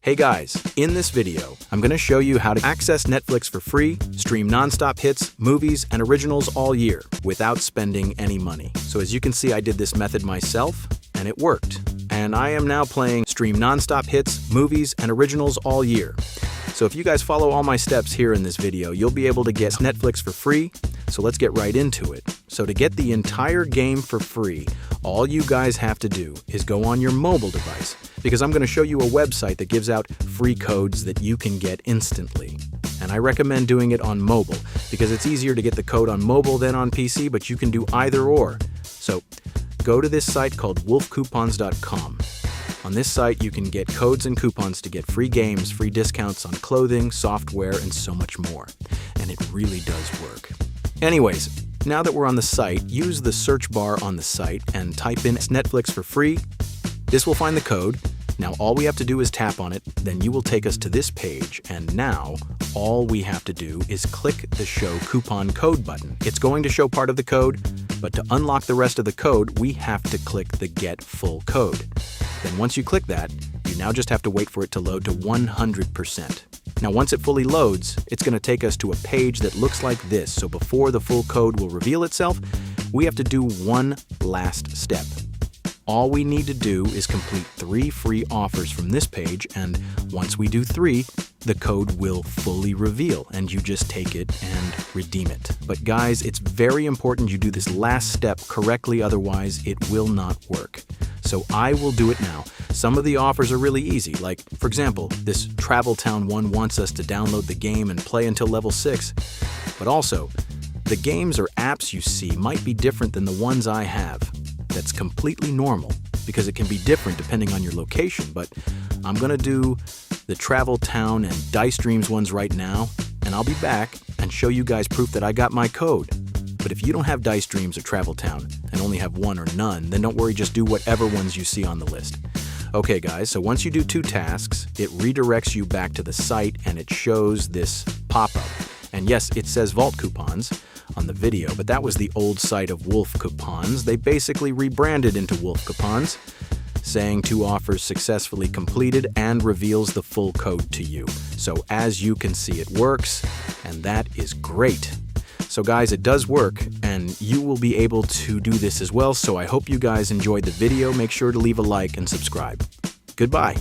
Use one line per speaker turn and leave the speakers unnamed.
Hey guys, in this video, I'm going to show you how to access Netflix for free, stream non-stop hits, movies, and originals all year without spending any money. So as you can see, I did this method myself, and it worked. And I am now playing stream non-stop hits, movies, and originals all year. So if you guys follow all my steps here in this video, you'll be able to get Netflix for free. So let's get right into it. So to get the entire game for free, all you guys have to do is go on your mobile device, because I'm going to show you a website that gives out free codes that you can get instantly. And I recommend doing it on mobile because it's easier to get the code on mobile than on PC, but you can do either or. So go to this site called wolfcoupons.com. On this site, you can get codes and coupons to get free games, free discounts on clothing, software, and so much more. And it really does work. Anyways, now that we're on the site, use the search bar on the site and type in Netflix for free. This will find the code. Now all we have to do is tap on it, then you will take us to this page, and now all we have to do is click the Show Coupon Code button. It's going to show part of the code, but to unlock the rest of the code, we have to click the Get Full Code. Then once you click that, you now just have to wait for it to load to 100%. Now once it fully loads, it's going to take us to a page that looks like this. So before the full code will reveal itself, we have to do one last step. All we need to do is complete 3 free offers from this page, and once we do 3, the code will fully reveal, and you just take it and redeem it. But guys, it's very important you do this last step correctly, otherwise it will not work. So I will do it now. Some of the offers are really easy, like, for example, this Travel Town one wants us to download the game and play until level 6. But also, the games or apps you see might be different than the ones I have. That's completely normal, because it can be different depending on your location, but I'm going to do the Travel Town and Dice Dreams ones right now, and I'll be back and show you guys proof that I got my code. But if you don't have Dice Dreams or Travel Town and only have one or none, then don't worry, just do whatever ones you see on the list. Okay guys, so once you do 2 tasks, it redirects you back to the site and it shows this pop-up. And yes, it says Vault Coupons on the video, but that was the old site of Wolf Coupons. They basically rebranded into Wolf Coupons, saying 2 offers successfully completed and reveals the full code to you. So as you can see, it works, and that is great. So guys, it does work, and you will be able to do this as well. So I hope you guys enjoyed the video. Make sure to leave a like and subscribe. Goodbye.